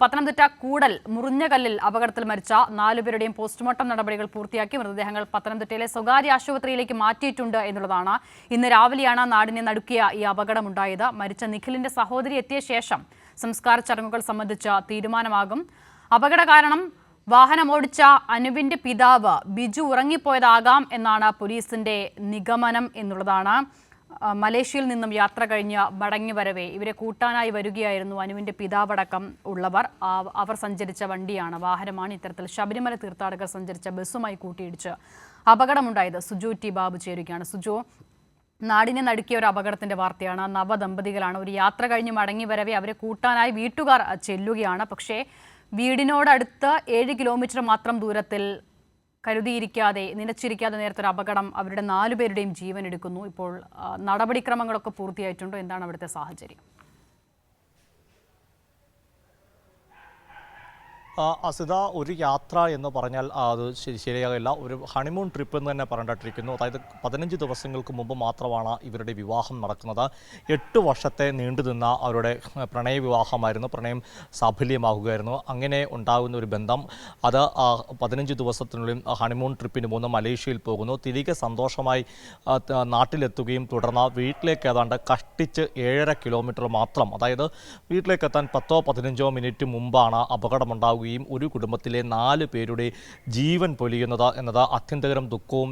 പത്തനംതിട്ട കൂടൽ മുറിഞ്ഞകല്ലിൽ അപകടത്തിൽ മരിച്ച 4 പേരുടെയും പോസ്റ്റ്മോർട്ടം നടപടികൾ പൂർത്തിയാക്കി മൃതദേഹങ്ങൾ പത്തനംതിട്ടയിലെ സ്വകാര്യ ആശുപത്രിയിലേക്ക് മാറ്റിയിട്ടുണ്ട് എന്നുള്ളതാണ്. ഇന്ന് രാവിലെയാണ് നാടിനെ നടുക്കിയ ഈ അപകടമുണ്ടായത്. മരിച്ച നിഖിലിന്റെ സഹോദരി എത്തിയ ശേഷം സംസ്കാര ചടങ്ങുകൾ സംബന്ധിച്ച തീരുമാനമാകും. അപകട കാരണം വാഹനമോടിച്ച അനുവിന്റെ പിതാവ് ബിജു ഉറങ്ങിപ്പോയതാകാം എന്നാണ് പോലീസിന്റെ നിഗമനം എന്നുള്ളതാണ്. മലേഷ്യയിൽ നിന്നും യാത്ര കഴിഞ്ഞ് മടങ്ങി വരവേ ഇവരെ കൂട്ടാനായി വരികയായിരുന്നു അനുവിന്റെ പിതാവടക്കം ഉള്ളവർ. അവർ സഞ്ചരിച്ച വാഹനമാണ് ഇത്തരത്തിൽ ശബരിമല തീർത്ഥാടകർ സഞ്ചരിച്ച ബസ്സുമായി കൂട്ടിയിടിച്ച് അപകടമുണ്ടായത്. സുജു ടി ബാബു ചേരുകയാണ്. സുജു, നാടിനെ നടുക്കിയ ഒരു അപകടത്തിന്റെ വാർത്തയാണ്. നവദമ്പതികളാണ്. ഒരു യാത്ര കഴിഞ്ഞ് മടങ്ങി വരവേ അവരെ കൂട്ടാനായി വീട്ടുകാർ ചെല്ലുകയാണ്. പക്ഷേ വീടിനോടടുത്ത് 7 കിലോമീറ്റർ മാത്രം ദൂരത്തിൽ കരുതിയിരിക്കാതെ നിലച്ചിരിക്കാതെ നേരത്തൊരു അപകടം അവരുടെ 4 പേരുടെയും ജീവൻ എടുക്കുന്നു. ഇപ്പോൾ നടപടിക്രമങ്ങളൊക്കെ പൂർത്തിയായിട്ടുണ്ടോ? എന്താണ് അവിടുത്തെ സാഹചര്യം? അസിത, ഒരു യാത്ര എന്ന് പറഞ്ഞാൽ അത് ശരിയാകില്ല. ഒരു ഹണിമൂൺ ട്രിപ്പ് എന്ന് തന്നെ പറഞ്ഞിട്ടിരിക്കുന്നു. അതായത് 15 ദിവസങ്ങൾക്ക് മുമ്പ് മാത്രമാണ് ഇവരുടെ വിവാഹം നടക്കുന്നത്. 8 വർഷത്തെ നീണ്ടുനിന്ന അവരുടെ പ്രണയവിവാഹമായിരുന്നു. പ്രണയം സാഫല്യമാകുകയായിരുന്നു. അങ്ങനെ ഉണ്ടാകുന്ന ഒരു ബന്ധം അത് 15 ദിവസത്തിനുള്ളിൽ ഹണിമൂൺ ട്രിപ്പിന് പോകുന്നു, മലേഷ്യയിൽ പോകുന്നു. തിരികെ സന്തോഷമായി നാട്ടിലെത്തുകയും തുടർന്ന് വീട്ടിലേക്ക് ഏതാണ്ട് കഷ്ടിച്ച് 7.5 കിലോമീറ്റർ മാത്രം, അതായത് വീട്ടിലേക്ക് എത്താൻ 10-15 മിനിറ്റ് മുമ്പാണ് അപകടമുണ്ടാകുകയും ഒരു കുടുംബത്തിലെ 4 പേരുടെ ജീവൻ പൊലിയുന്നത് എന്നത് അത്യന്തകരം ദുഃഖവും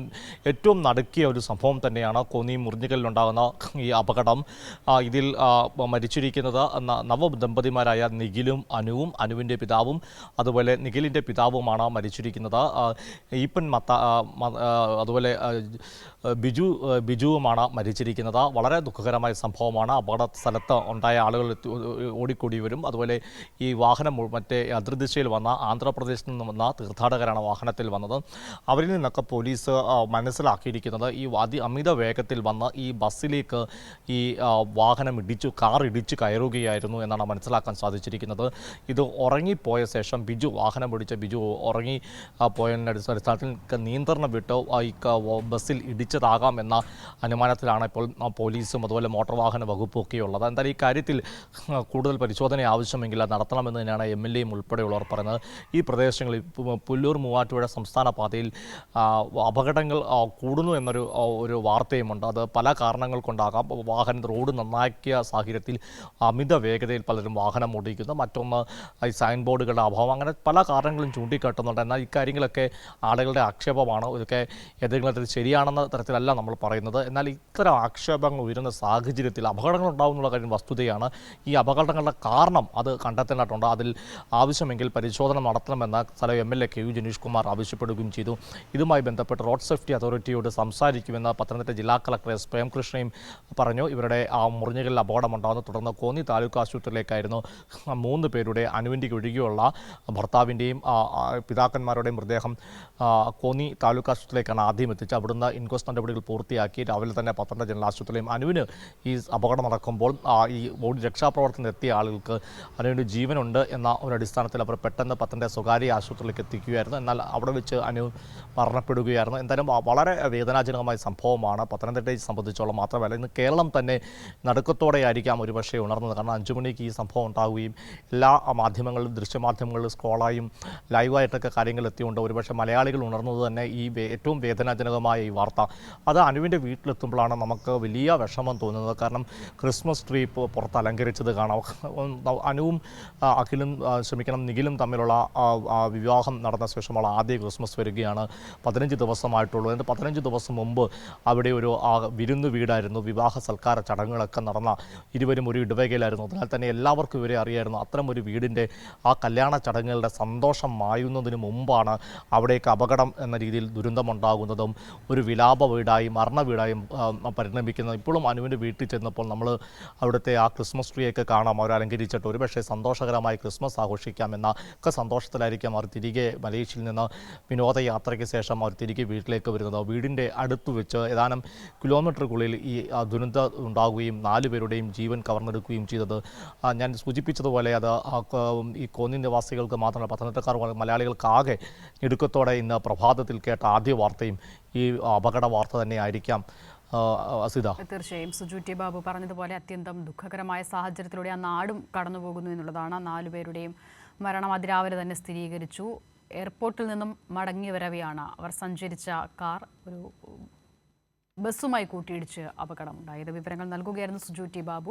ഏറ്റവും നടുക്കിയ ഒരു സംഭവം തന്നെയാണ്. കോന്നി മുറിഞ്ഞകല്ലിലുണ്ടാകുന്ന ഈ അപകടം. ഇതിൽ മരിച്ചിരിക്കുന്നത് നവദമ്പതിമാരായ നിഖിലും അനുവും, അനുവിൻ്റെ പിതാവും അതുപോലെ നിഖിലിൻ്റെ പിതാവുമാണ് മരിച്ചിരിക്കുന്നത്. ഈപ്പൻ അതുപോലെ ബിജുവുമാണ് മരിച്ചിരിക്കുന്നത്. വളരെ ദുഃഖകരമായ സംഭവമാണ്. അപകട സ്ഥലത്ത് ഉണ്ടായ ആളുകൾ ഓടിക്കൂടി വരും. അതുപോലെ ഈ വാഹനം മറ്റേ അതിർദിശയിൽ വന്ന ആന്ധ്രാപ്രദേശിൽ നിന്ന് വന്ന തീർത്ഥാടകരാണ് വാഹനത്തിൽ വന്നത്. അവരിൽ നിന്നൊക്കെ പോലീസ് മനസ്സിലാക്കിയിരിക്കുന്നത് ഈ അമിത വേഗത്തിൽ വന്ന് ഈ ബസ്സിലേക്ക് ഈ കാർ ഇടിച്ച് കയറുകയായിരുന്നു എന്നാണ് മനസ്സിലാക്കാൻ സാധിച്ചിരിക്കുന്നത്. ഇത് ഉറങ്ങിപ്പോയ ശേഷം വാഹനം ഓടിച്ച ബിജു ഉറങ്ങി പോയതിൻ്റെ അടിസ്ഥാനത്തിൽ നിയന്ത്രണം വിട്ട് ഈ ബസ്സിൽ ഇടിച്ചതാകാം എന്ന അനുമാനത്തിലാണ് ഇപ്പോൾ പോലീസും അതുപോലെ മോട്ടോർ വാഹന വകുപ്പും ഒക്കെയുള്ളത്. എന്തായാലും ഈ കാര്യത്തിൽ കൂടുതൽ പരിശോധന ആവശ്യമെങ്കിൽ അത് നടത്തണമെന്ന് തന്നെയാണ് MLAയും ഉൾപ്പെടെയുള്ളവർ പറയുന്നത്. ഈ പ്രദേശങ്ങളിൽ പുല്ലൂർ മൂവാറ്റുപുഴ സംസ്ഥാന പാതയിൽ അപകടങ്ങൾ കൂടുന്നു എന്നൊരു വാർത്തയുമുണ്ട്. അത് പല കാരണങ്ങൾ കൊണ്ടാകാം. റോഡ് നന്നാക്കിയ സാഹചര്യത്തിൽ അമിത വേഗതയിൽ പലരും വാഹനം ഓടിക്കുന്നു. മറ്റൊന്ന് ഈ സൈൻ ബോർഡുകളുടെ അഭാവം, അങ്ങനെ പല കാരണങ്ങളും ചൂണ്ടിക്കാട്ടുന്നുണ്ട്. എന്നാൽ ഇക്കാര്യങ്ങളൊക്കെ ആളുകളുടെ ആക്ഷേപമാണ്. ഇതൊക്കെ ഏതെങ്കിലും തരത്തിൽ ശരിയാണെന്ന തരത്തിലല്ല നമ്മൾ പറയുന്നത്. എന്നാൽ ഇത്തരം ആക്ഷേപങ്ങൾ ഉയരുന്ന സാഹചര്യത്തിൽ അപകടങ്ങൾ ഉണ്ടാകുന്നുള്ള കാര്യം വസ്തുതയാണ്. ഈ അപകടങ്ങളുടെ കാരണം അത് കണ്ടെത്തേണ്ടതുണ്ട്. അതിൽ ആവശ്യമെങ്കിൽ പരിശോധന നടത്തണമെന്ന് സ്ഥലം MLA KU ജനീഷ് കുമാർ ആവശ്യപ്പെടുകയും ചെയ്തു. ഇതുമായി ബന്ധപ്പെട്ട് റോഡ് സേഫ്റ്റി അതോറിറ്റിയോട് സംസാരിക്കുമെന്ന് പത്തനംതിട്ട ജില്ലാ കളക്ടർ S. പ്രേംകൃഷ്ണയും പറഞ്ഞു. ഇവരുടെ മുറിഞ്ഞകല്ലിൽ അപകടമുണ്ടാകുന്നു. തുടർന്ന് കോന്നി താലൂക്ക് ആശുപത്രിയിലേക്കായിരുന്നു 3 പേരുടെ അനുവിൻ്റെ ഒഴികെയുള്ള ഭർത്താവിൻ്റെയും പിതാക്കന്മാരുടെയും മൃതദേഹം കോന്നി താലൂക്ക് ആശുപത്രിയിലേക്കാണ് ആദ്യം എത്തിച്ചത്. അവിടുന്ന് ഇൻക്വസ്റ്റ് നടപടികൾ പൂർത്തിയാക്കി രാവിലെ തന്നെ പത്തനംതിട്ട ജനറൽ ആശുപത്രിയിലും അനുവിന് ഈ അപകടം നടക്കുമ്പോൾ ഈ ബോഡി രക്ഷാപ്രവർത്തനത്തിന് എത്തിയ ആളുകൾക്ക് അനുവിൻ്റെ ജീവനുണ്ട് എന്ന ഒരു അടിസ്ഥാനത്തിൽ അവർ പെട്ടെന്ന് പത്തനംതിട്ട സ്വകാര്യ ആശുപത്രിയിലേക്ക് എത്തിക്കുകയായിരുന്നു. എന്നാൽ അവിടെ വെച്ച് അനു മരണപ്പെടുകയായിരുന്നു. എന്തായാലും വളരെ വേദനാജനകമായ സംഭവമാണ് പത്തനംതിട്ടയെ സംബന്ധിച്ചോളം. മാത്രമല്ല ഇന്ന് കേരളം തന്നെ നടുക്കത്തോടെയായിരിക്കാം ഒരുപക്ഷെ ഉണർന്നത്. കാരണം 5 മണിക്ക് ഈ സംഭവം ഉണ്ടാവുകയും എല്ലാ മാധ്യമങ്ങളിലും ദൃശ്യമാധ്യമങ്ങളിലും സ്ക്രോളായും ലൈവായിട്ടൊക്കെ കാര്യങ്ങൾ എത്തിയുണ്ട്. ഒരുപക്ഷെ മലയാളികൾ ഉണർന്നത് തന്നെ ഈ ഏറ്റവും വേദനാജനകമായ ഈ വാർത്ത. അത് അനുവിൻ്റെ വീട്ടിലെത്തുമ്പോഴാണ് നമുക്ക് വലിയ വിഷമം തോന്നുന്നത്. കാരണം ക്രിസ്മസ് ട്രീ പുറത്ത് അലങ്കരിച്ചത് കാണാം. അനുവും നിഖിലും തമ്മിലുള്ള വിവാഹം നടന്ന ശേഷമുള്ള ആദ്യ ക്രിസ്മസ് വരികയാണ്. 15 ദിവസമായിട്ടുള്ളൂ. എന്നിട്ട് 15 ദിവസം മുമ്പ് അവിടെ ഒരു വിരുന്നു വീടായിരുന്നു. വിവാഹ സൽക്കാര ചടങ്ങുകളൊക്കെ നടന്ന ഇരുവരും ഒരു ഇടവകയിലായിരുന്നു. അതിനാൽ തന്നെ എല്ലാവർക്കും ഇവരെ അറിയായിരുന്നു. അത്തരം ഒരു വീടിൻ്റെ കല്യാണ ചടങ്ങുകളുടെ സന്തോഷം മായുന്നതിന് മുമ്പാണ് അവിടേക്ക് അപകടം എന്ന രീതിയിൽ ദുരന്തമുണ്ടാകുന്നതും ഒരു വിലാപ വീടായി മരണ വീടായും പരിണമിക്കുന്നത്. ഇപ്പോഴും അനുവിൻ്റെ വീട്ടിൽ ചെന്നപ്പോൾ നമ്മൾ അവിടുത്തെ ക്രിസ്മസ് ട്രീയൊക്കെ കാണാം. അവർ അലങ്കരിച്ചിട്ട് ഒരുപക്ഷെ സന്തോഷകരമായി ക്രിസ്മസ് ആഘോഷിക്കാമെന്ന ഒക്കെ സന്തോഷത്തിലായിരിക്കും അവർ തിരികെ മലേഷ്യയിൽ നിന്ന് വിനോദയാത്രയ്ക്ക് ശേഷം അവർ തിരികെ വീട്ടിലേക്ക് വരുന്നത്. വീടിൻ്റെ അടുത്ത് വെച്ച് ഏതാനും കിലോമീറ്ററുകളിൽ ഈ ദുരന്തം ഉണ്ടാകുകയും 4 പേരുടെയും ജീവൻ കവർന്നെടുക്കുകയും ചെയ്തത് ഞാൻ സൂചിപ്പിച്ചതുപോലെ അത് ഈ കോന്നി നിവാസികൾക്ക് മാത്രമല്ല പത്തനംതിട്ടക്കാർ മലയാളികൾക്കാകെ ഞെടുക്കത്തോടെ ഇന്ന് പ്രഭാതത്തിൽ കേട്ട ആദ്യ വാർത്തയും ഈ അപകട വാർത്ത തന്നെ ആയിരിക്കാം. തീർച്ചയായും സുജു ടി ബാബു പറഞ്ഞതുപോലെ അത്യന്തം ദുഃഖകരമായ സാഹചര്യത്തിലൂടെ ആ നാടും കടന്നുപോകുന്നു എന്നുള്ളതാണ്. 4 പേരുടെയും മരണം അതിരാവിലെ തന്നെ സ്ഥിരീകരിച്ചു. എയർപോർട്ടിൽ നിന്നും മടങ്ങി വരവെയാണ് അവർ സഞ്ചരിച്ച കാർ ഒരു ബസ്സുമായി കൂട്ടിയിടിച്ച് അപകടമുണ്ടായത്. വിവരങ്ങൾ നൽകുകയായിരുന്നു സുജു ടി ബാബു.